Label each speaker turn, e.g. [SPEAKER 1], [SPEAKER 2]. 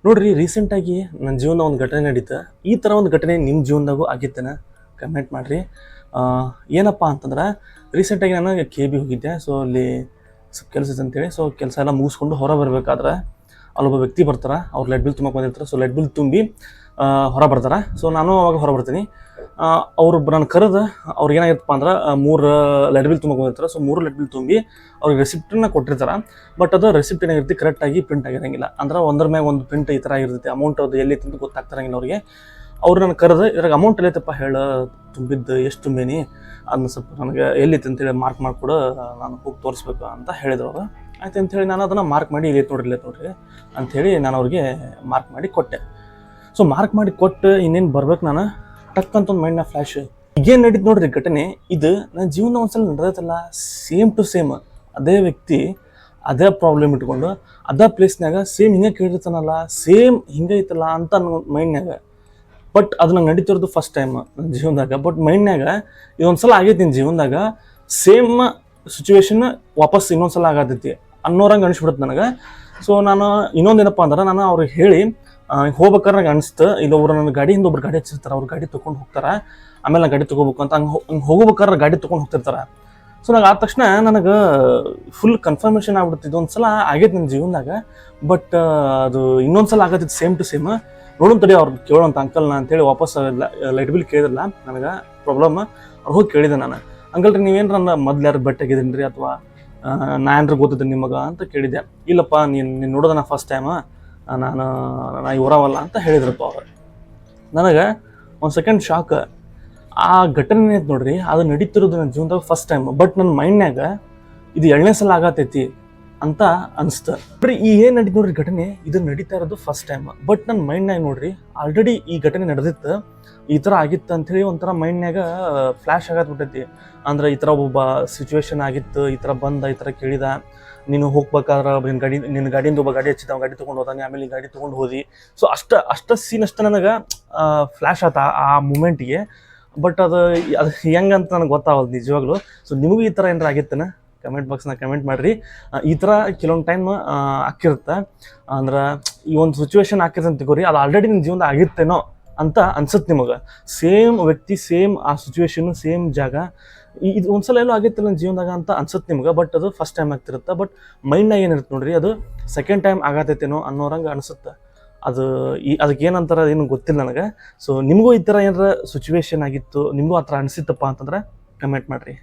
[SPEAKER 1] ನೋಡ್ರಿ ರೀಸೆಂಟಾಗಿ ನನ್ನ ಜೀವನದ ಒಂದು ಘಟನೆ ನಡೀತು. ಈ ಥರ ಒಂದು ಘಟನೆ ನಿಮ್ಮ ಜೀವನದಾಗೂ ಆಗಿತ್ತೇನ ಕಮೆಂಟ್ ಮಾಡಿರಿ. ಏನಪ್ಪ ಅಂತಂದ್ರೆ ರೀಸೆಂಟಾಗಿ ನಾನು ಕೆ ಬಿ ಹೋಗಿದ್ದೆ. ಸೊ ಅಲ್ಲಿ ಸ್ವಲ್ಪ ಕೆಲಸ ಇದೆ ಅಂತೇಳಿ ಸೊ ಕೆಲಸ ಎಲ್ಲ ಮುಗಿಸ್ಕೊಂಡು ಹೊರ ಬರಬೇಕಾದ್ರೆ ಅಲ್ಲೊಬ್ಬ ವ್ಯಕ್ತಿ ಬರ್ತಾರೆ. ಅವ್ರು ಲೆಟ್ ಬಿಲ್ ತುಂಬಕ್ಕೆ ಬಂದಿರ್ತಾರೆ. ಸೊ ಲೆಟ್ ಬಿಲ್ ತುಂಬಿ ಹೊರ ಬರ್ತಾರೆ. ಸೊ ನಾನು ಅವಾಗ ಹೊರ ಬರ್ತೀನಿ. ಅವರು ನಾನು ಕರೆದು ಅವ್ರಿಗೆ ಏನಾಗಿತ್ತಪ್ಪ ಅಂದ್ರೆ 3 ಲೆಟ್ ಬಿಲ್ ತುಂಬಕ್ಕೆ ಬಂದಿರ್ತಾರೆ. ಸೊ 3 ಲೆಟ್ ಬಿಲ್ ತುಂಬಿ ಅವ್ರಿಗೆ ರೆಸಿಪ್ಟನ್ನ ಕೊಟ್ಟಿರ್ತಾರೆ. ಬಟ್ ಅದು ರೆಸಿಪ್ಟ್ ಏನಾಗಿರ್ತಿ ಕರೆಕ್ಟಾಗಿ ಪ್ರಿಂಟ್ ಆಗಿರಂಗಿಲ್ಲ. ಅಂದ್ರೆ ಒಂದ್ರ ಮ್ಯಾಗ ಒಂದು ಪ್ರಿಂಟ್ ಈ ಥರ ಆಗಿರ್ತೈತಿ. ಅಮೌಂಟ್ ಅದು ಎಲ್ಲಿ ಅಂತ ಗೊತ್ತಾಗ್ತಿರಂಗಿಲ್ಲ ಅವ್ರಿಗೆ. ಅವ್ರು ನಾನು ಕರೆದು ಇದ್ರಾಗ ಅಮೌಂಟ್ ಎಲ್ಲೈತಪ್ಪ ಹೇಳು, ತುಂಬಿದ್ದು ಎಷ್ಟು ತುಂಬೀನಿ ಅದನ್ನ ಸ್ವಲ್ಪ ನನಗೆ ಎಲ್ಲಿತ್ತು ಅಂತೇಳಿ ಮಾರ್ಕ್ ಮಾಡಿಕೊಡು, ನಾನು ಹೋಗಿ ತೋರಿಸ್ಬೇಕು ಅಂತ ಹೇಳಿದ್ರು ಅವರು. ಆಯ್ತು ಅಂಥೇಳಿ ನಾನು ಅದನ್ನು ಮಾರ್ಕ್ ಮಾಡಿ ಇಲ್ಲೈತೆ ನೋಡ್ರಿ ಅಂಥೇಳಿ ನಾನು ಅವ್ರಿಗೆ ಮಾರ್ಕ್ ಮಾಡಿ ಕೊಟ್ಟೆ. ಸೊ ಮಾರ್ಕ್ ಮಾಡಿ ಕೊಟ್ಟು ಇನ್ನೇನು ಬರ್ಬೇಕು ನಾನು ಟಕ್ ಅಂತ ಒಂದು ಮೈಂಡ್ನ ಫ್ಲ್ಯಾಶ್ ಈಗೇನು ನಡೀತು ನೋಡ್ರಿ ಘಟನೆ. ಇದು ನನ್ನ ಜೀವನ ಒಂದ್ಸಲ ನಡೆದೈತಲ್ಲ, ಸೇಮ್ ಟು ಸೇಮ್ ಅದೇ ವ್ಯಕ್ತಿ ಅದೇ ಪ್ರಾಬ್ಲಮ್ ಇಟ್ಕೊಂಡು ಅದೇ ಪ್ಲೇಸ್ನಾಗ ಸೇಮ್ ಹಿಂಗೆ ಕೇಳಿರ್ತಾನಲ್ಲ, ಸೇಮ್ ಹಿಂಗೆ ಐತಲ್ಲ ಅಂತ ನನ್ನ ಮೈಂಡ್ನಾಗ. ಬಟ್ ಅದು ನಂಗೆ ನಡೀತಿರೋದು ಫಸ್ಟ್ ಟೈಮ್ ನನ್ನ ಜೀವನದಾಗ. ಬಟ್ ಮೈಂಡ್ನಾಗ ಇದೊಂದ್ಸಲ ಆಗೈತಿ ನಿನ್ನ ಜೀವನದಾಗ ಸೇಮ್ ಸಿಚುವೇಶನ್ ವಾಪಸ್ ಇನ್ನೊಂದ್ಸಲ ಆಗತೈತಿ ಅನ್ನೋರಂಗೆ ಅನಿಸ್ಬಿಡುತ್ತೆ ನನಗೆ. ಸೊ ನಾನು ಇನ್ನೊಂದೇನಪ್ಪ ಅಂದ್ರೆ ನಾನು ಅವ್ರಿಗೆ ಹೇಳಿ ಹೋಗ್ಬೇಕಾದ್ರೆ ನಂಗೆ ಅನಿಸ್ತು, ಇಲ್ಲೊಬ್ರು ನನ್ನ ಗಾಡಿಯಿಂದ ಒಬ್ರು ಗಾಡಿ ಹಚ್ಚಿರ್ತಾರೆ, ಅವ್ರು ಗಾಡಿ ತೊಗೊಂಡು ಹೋಗ್ತಾರೆ, ಆಮೇಲೆ ನಾನು ಗಾಡಿ ತೊಗೋಬೇಕು ಅಂತ ಹಂಗೆ ಹೋಗ್ಬೇಕಾದ್ರೆ ಗಾಡಿ ತೊಗೊಂಡು ಹೋಗ್ತಿರ್ತಾರೆ. ಸೊ ನಂಗೆ ಆದ ತಕ್ಷಣ ನನಗೆ ಫುಲ್ ಕನ್ಫರ್ಮೇಷನ್ ಆಗ್ಬಿಡುತ್ತೆ ಇದೊಂದ್ಸಲ ಆಗೈತೆ ನನ್ನ ಜೀವನದಾಗ. ಬಟ್ ಅದು ಇನ್ನೊಂದ್ಸಲ ಆಗತ್ತಿತ್ತು ಸೇಮ್ ಟು ಸೇಮ್. ನೋಡೋಣ ತಡಿ ಅವ್ರು ಕೇಳೋಂಥ ಅಂಕಲ್ನ ಅಂತೇಳಿ ವಾಪಸ್ ಲೈಟ್ ಬಿಲ್ ಕೇಳಿದ್ರಲ್ಲ ನನಗೆ ಪ್ರಾಬ್ಲಮ್. ಅವ್ರು ಹೋಗಿ ಕೇಳಿದೆ ನಾನು, ಅಂಕಲ್ ರೀ ನೀವೇನು ನನ್ನ ಮೊದ್ಲು ಯಾರು ಭೇಟಿಯಾಗಿದ್ದೀನಿ ರೀ ಅಥವಾ ನಾ ಏನಾರು ಗೊತ್ತಿದ್ದೆ ನಿಮಗೆ ಅಂತ ಕೇಳಿದ್ದೆ. ಇಲ್ಲಪ್ಪ ನೀನು ನೋಡೋದ ನಾ ಫಸ್ಟ್ ಟೈಮ್, ನಾ ಇವರವಲ್ಲ ಅಂತ ಹೇಳಿದ್ರಪ್ಪ ಅವ್ರು. ನನಗೆ ಒಂದು ಸೆಕೆಂಡ್ ಶಾಕ್. ಆ ಘಟನೆ ಐತೆ ನೋಡ್ರಿ, ಅದು ನಡೀತಿರೋದು ನನ್ನ ಜೀವನದಾಗ ಫಸ್ಟ್ ಟೈಮ್. ಬಟ್ ನನ್ನ ಮೈಂಡ್ನಾಗ ಇದು 2ನೇ ಸಲ ಆಗತೈತಿ ಅಂತ ಅನಿಸ್ತು. ಬರೀ ಈ ಏನು ನಡೀತು ನೋಡ್ರಿ ಘಟನೆ, ಇದು ನಡೀತಾ ಇರೋದು ಫಸ್ಟ್ ಟೈಮ್. ಬಟ್ ನನ್ನ ಮೈಂಡ್ನಾಗ ನೋಡ್ರಿ ಆಲ್ರೆಡಿ ಈ ಘಟನೆ ನಡೆದಿತ್ತು, ಈ ಥರ ಆಗಿತ್ತು ಅಂಥೇಳಿ ಒಂಥರ ಮೈಂಡ್ನಾಗ ಫ್ಲ್ಯಾಶ್ ಆಗತ್ಬಿಟ್ಟೈತಿ. ಅಂದ್ರೆ ಈ ಥರ ಒಬ್ಬ ಸಿಚುವೇಶನ್ ಆಗಿತ್ತು, ಈ ಥರ ಬಂದ, ಈ ಥರ ಕೇಳಿದ, ನೀನು ಹೋಗ್ಬೇಕಾದ್ರೆ ನಿನ್ನ ಗಾಡಿಯಿಂದ ಒಬ್ಬ ಗಾಡಿ ಹಚ್ಚಿದ, ಗಾಡಿ ತೊಗೊಂಡು ಹೋದಾನೆ, ಆಮೇಲೆ ಈ ಗಾಡಿ ತೊಗೊಂಡು ಹೋದಿ. ಸೊ ಅಷ್ಟು ಸೀನ್ ನನಗೆ ಫ್ಲ್ಯಾಶ್ ಆತ ಆ ಮೂಮೆಂಟಿಗೆ. ಬಟ್ ಅದು ಹೆಂಗಂತ ನನಗೆ ಗೊತ್ತಾಗಲ್ಲ ನಿಜವಾಗ್ಲೂ. ಸೊ ನಿಮಗೂ ಈ ಥರ ಏನಾರ ಆಗಿತ್ತೇನೆ ಕಮೆಂಟ್ ಬಾಕ್ಸ್ನ ಕಮೆಂಟ್ ಮಾಡಿರಿ. ಈ ಥರ ಕೆಲವೊಂದು ಟೈಮ್ ಆಗಿರುತ್ತೆ. ಅಂದ್ರೆ ಈ ಒಂದು ಸಿಚುವೇಶನ್ ಆಗಿರುತ್ತೆ ಅಂತ ತಿಳ್ಕೊರಿ, ಅದು ಆಲ್ರೆಡಿ ನಿಮ್ಮ ಜೀವನದಾಗ ಆಗಿರ್ತೇನೋ ಅಂತ ಅನ್ಸುತ್ತೆ ನಿಮಗೆ. ಸೇಮ್ ವ್ಯಕ್ತಿ, ಸೇಮ್ ಆ ಸಿಚುವೇಶನು, ಸೇಮ್ ಜಾಗ, ಇದು ಒಂದ್ಸಲ ಎಲ್ಲೋ ಆಗಿತ್ತಿಲ್ಲ ನನ್ನ ಜೀವನದಾಗ ಅಂತ ಅನ್ಸುತ್ತೆ ನಿಮ್ಗೆ. ಬಟ್ ಅದು ಫಸ್ಟ್ ಟೈಮ್ ಆಗ್ತಿರುತ್ತೆ. ಬಟ್ ಮೈಂಡ್ನಾಗ ಏನಿರುತ್ತೆ ನೋಡ್ರಿ, ಅದು ಸೆಕೆಂಡ್ ಟೈಮ್ ಆಗತೈತೇನೋ ಅನ್ನೋರಂಗೆ ಅನಿಸುತ್ತೆ. ಅದು ಅದಕ್ಕೆ ಏನಂತಾರ ಏನು ಗೊತ್ತಿಲ್ಲ ನನಗೆ. ಸೊ ನಿಮಗೂ ಈ ಥರ ಏನಾರ ಸಿಚುವೇಶನ್ ಆಗಿತ್ತು, ನಿಮಗೂ ಆ ಥರ ಅನಿಸಿತ್ತಪ್ಪ ಅಂತಂದ್ರೆ ಕಮೆಂಟ್ ಮಾಡಿರಿ.